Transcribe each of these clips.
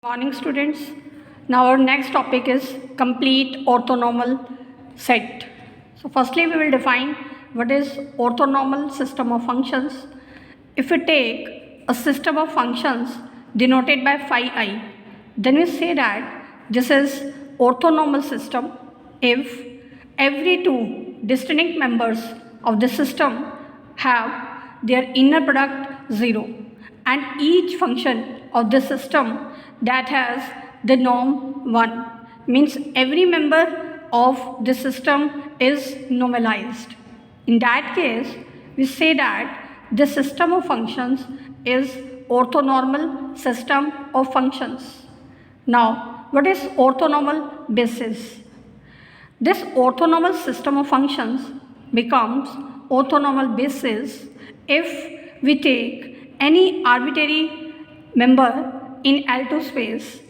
Morning students. Now our next topic is complete orthonormal set. So firstly we will define what is orthonormal system of functions. If we take a system of functions denoted by phi I, then we say that this is orthonormal system if every two distinct members of the system have their inner product 0 and each function of the system that has the norm 1 means every member of the system is normalized. In that case, we say that the system of functions is orthonormal system of functions. Now, what is orthonormal basis? This orthonormal system of functions becomes orthonormal basis if we take any arbitrary member in L2 space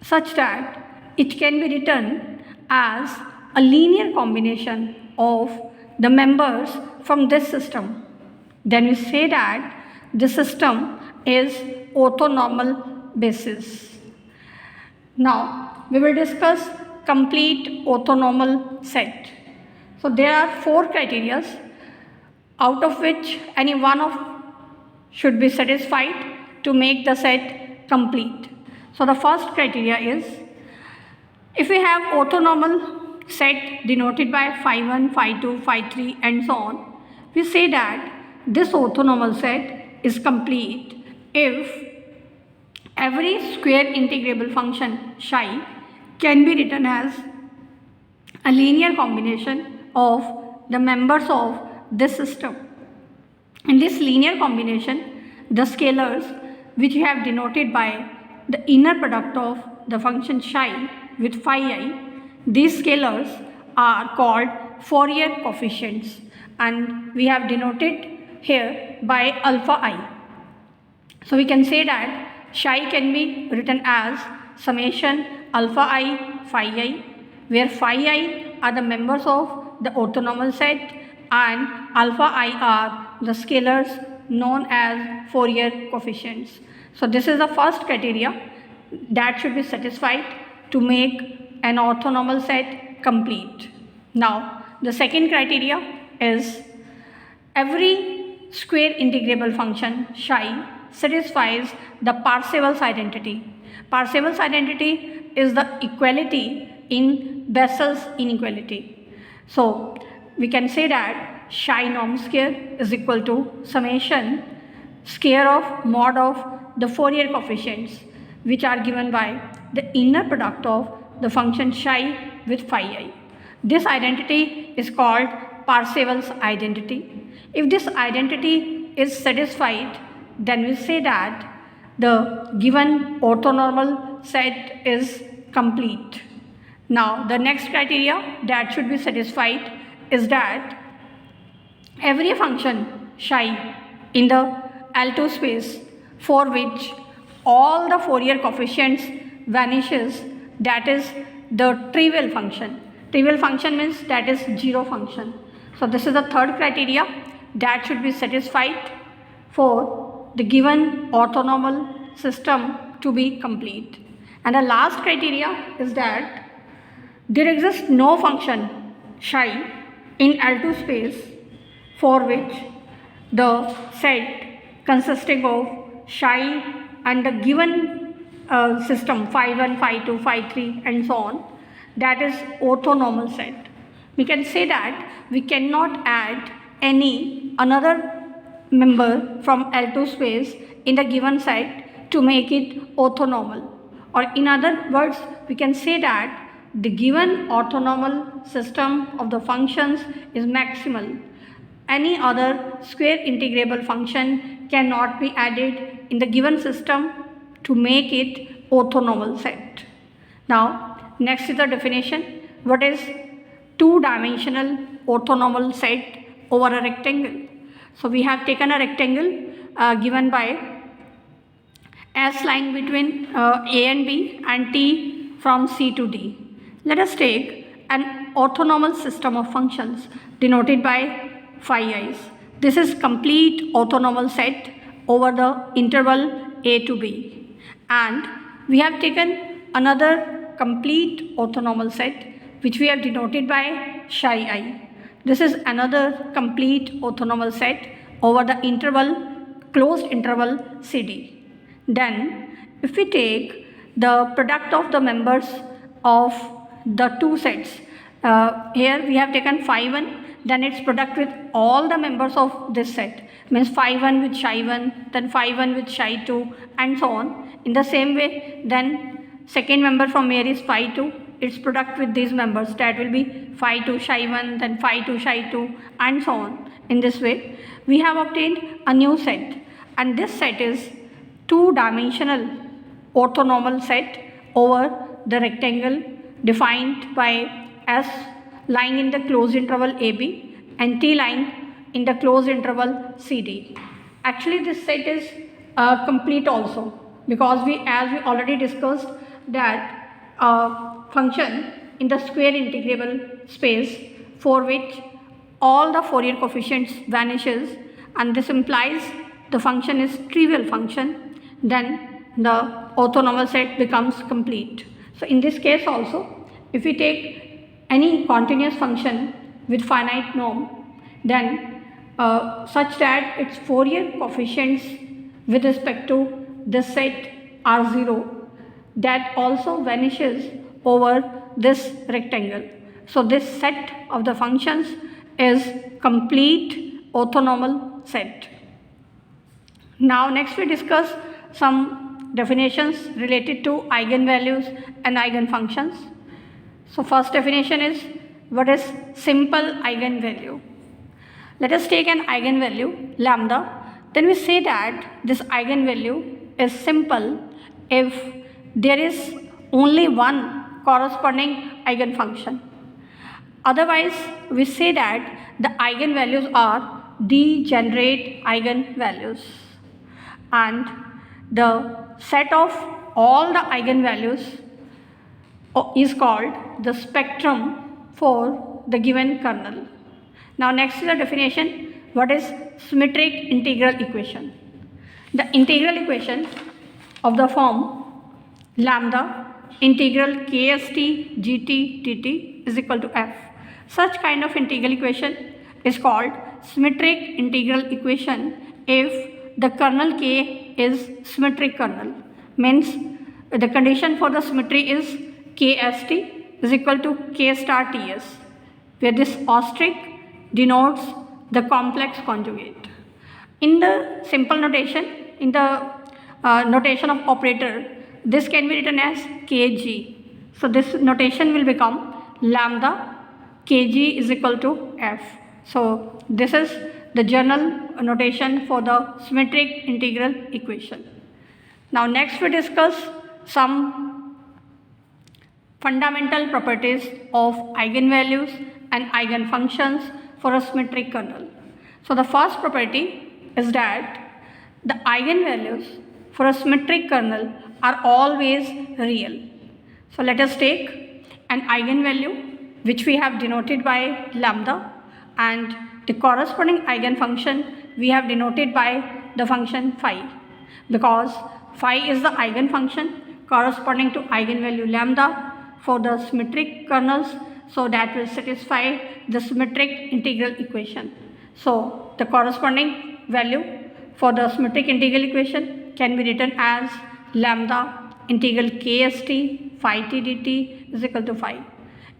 such that it can be written as a linear combination of the members from this system. Then we say that the system is orthonormal basis. Now we will discuss complete orthonormal set. So there are 4 criteria out of which any one of should be satisfied to make the set complete. So the first criteria is if we have orthonormal set denoted by phi 1, phi 2, phi 3 and so on, we say that this orthonormal set is complete if every square integrable function psi can be written as a linear combination of the members of this system. In this linear combination, the scalars which we have denoted by the inner product of the function psi with phi I, these scalars are called Fourier coefficients and we have denoted here by alpha I. So we can say that psi can be written as summation alpha I phi I, where phi I are the members of the orthonormal set and alpha I are the scalars known as Fourier coefficients. So this is the first criteria that should be satisfied to make an orthonormal set complete. Now the second criteria is every square integrable function psi satisfies the Parseval's identity. Parseval's identity is the equality in Bessel's inequality. So we can say that psi norm square is equal to summation square of mod of the Fourier coefficients which are given by the inner product of the function psi with phi I. This identity is called Parseval's identity. If this identity is satisfied, then we say that the given orthonormal set is complete. Now the next criteria that should be satisfied is that every function psi in the L2 space for which all the Fourier coefficients vanishes, that is the trivial function. Trivial function means that is zero function. So this is the third criteria that should be satisfied for the given orthonormal system to be complete. And the last criteria is that there exists no function psi in L2 space for which the set consisting of psi and the given system phi 1, phi 2, phi 3 and so on, that is orthonormal set. We can say that we cannot add any another member from L2 space in the given set to make it orthonormal, or in other words we can say that the given orthonormal system of the functions is maximal. Any other square integrable function cannot be added in the given system to make it orthonormal set. Now next is the definition. What is two-dimensional orthonormal set over a rectangle? So we have taken a rectangle given by S lying between A and B and T from C to D. Let us take an orthonormal system of functions denoted by phi i's. This is complete orthonormal set over the interval A to B, and we have taken another complete orthonormal set which we have denoted by psi I. This is another complete orthonormal set over the closed interval CD. Then if we take the product of the members of the two sets, here we have taken phi 1, then its product with all the members of this set, means phi 1 with psi 1, then phi 1 with psi 2, and so on. In the same way, then second member from here is phi 2, its product with these members, that will be phi 2 psi 1, then phi 2 psi 2, and so on. In this way, we have obtained a new set, and this set is two-dimensional orthonormal set over the rectangle defined by S lying in the closed interval AB and T lying in the closed interval CD. Actually, this set is complete also, because as we already discussed that function in the square integrable space for which all the Fourier coefficients vanishes, and this implies the function is trivial function, then the orthonormal set becomes complete. So in this case also, if we take any continuous function with finite norm, then such that its Fourier coefficients with respect to this set are 0, that also vanishes over this rectangle. So this set of the functions is complete orthonormal set. Now next we discuss some definitions related to eigenvalues and eigenfunctions. So first definition is, what is simple eigenvalue? Let us take an eigenvalue lambda, then we say that this eigenvalue is simple if there is only one corresponding eigenfunction. Otherwise, we say that the eigenvalues are degenerate eigenvalues, and the set of all the eigenvalues is called the spectrum for the given kernel. Now next is the definition, what is symmetric integral equation? The integral equation of the form lambda integral kst gt dt is equal to f. Such kind of integral equation is called symmetric integral equation if the kernel K is symmetric kernel. Means the condition for the symmetry is kst is equal to k star ts, where this asterisk denotes the complex conjugate. In the simple notation, in the notation of operator, this can be written as kg. So this notation will become lambda kg is equal to f. So this is the general notation for the symmetric integral equation. Now next we discuss some fundamental properties of eigenvalues and eigenfunctions for a symmetric kernel. So the first property is that the eigenvalues for a symmetric kernel are always real. So let us take an eigenvalue which we have denoted by lambda, and the corresponding eigenfunction we have denoted by the function phi, because phi is the eigenfunction corresponding to eigenvalue lambda for the symmetric kernels, so that will satisfy the symmetric integral equation. So the corresponding value for the symmetric integral equation can be written as lambda integral kst phi t dt is equal to phi.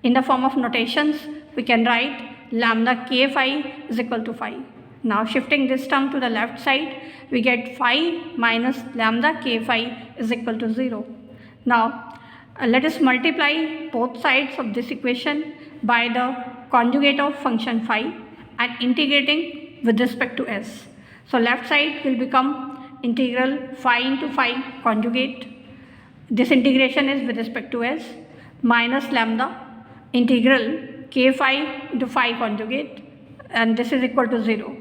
In the form of notations, we can write lambda k phi is equal to phi. Now shifting this term to the left side, we get phi minus lambda k phi is equal to 0. Now let us multiply both sides of this equation by the conjugate of function phi and integrating with respect to s. So left side will become integral phi into phi conjugate. This integration is with respect to s, minus lambda integral k phi into phi conjugate, and this is equal to 0.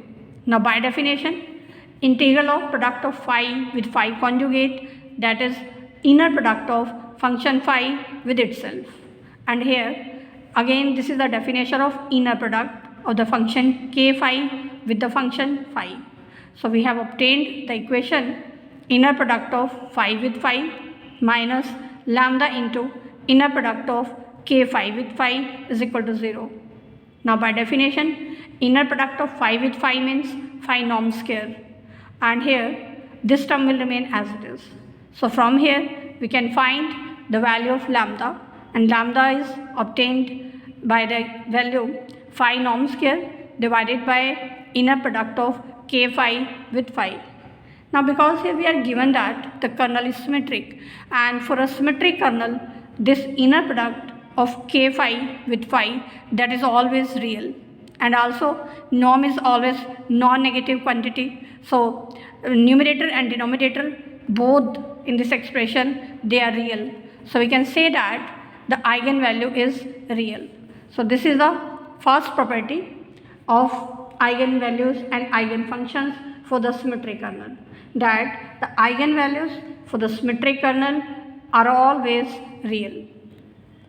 Now by definition, integral of product of phi with phi conjugate, that is inner product of function phi with itself. And here again this is the definition of inner product of the function k phi with the function phi. So we have obtained the equation inner product of phi with phi minus lambda into inner product of k phi with phi is equal to 0. Now by definition, inner product of phi with phi means phi norm square, and here this term will remain as it is. So from here we can find the value of lambda, and lambda is obtained by the value phi norm square divided by inner product of k phi with phi. Now because here we are given that the kernel is symmetric, and for a symmetric kernel this inner product of k phi with phi, that is always real, and also norm is always non-negative quantity. So numerator and denominator both in this expression, they are real. So we can say that the eigenvalue is real. So this is the first property of eigenvalues and eigenfunctions for the symmetric kernel, that the eigenvalues for the symmetric kernel are always real.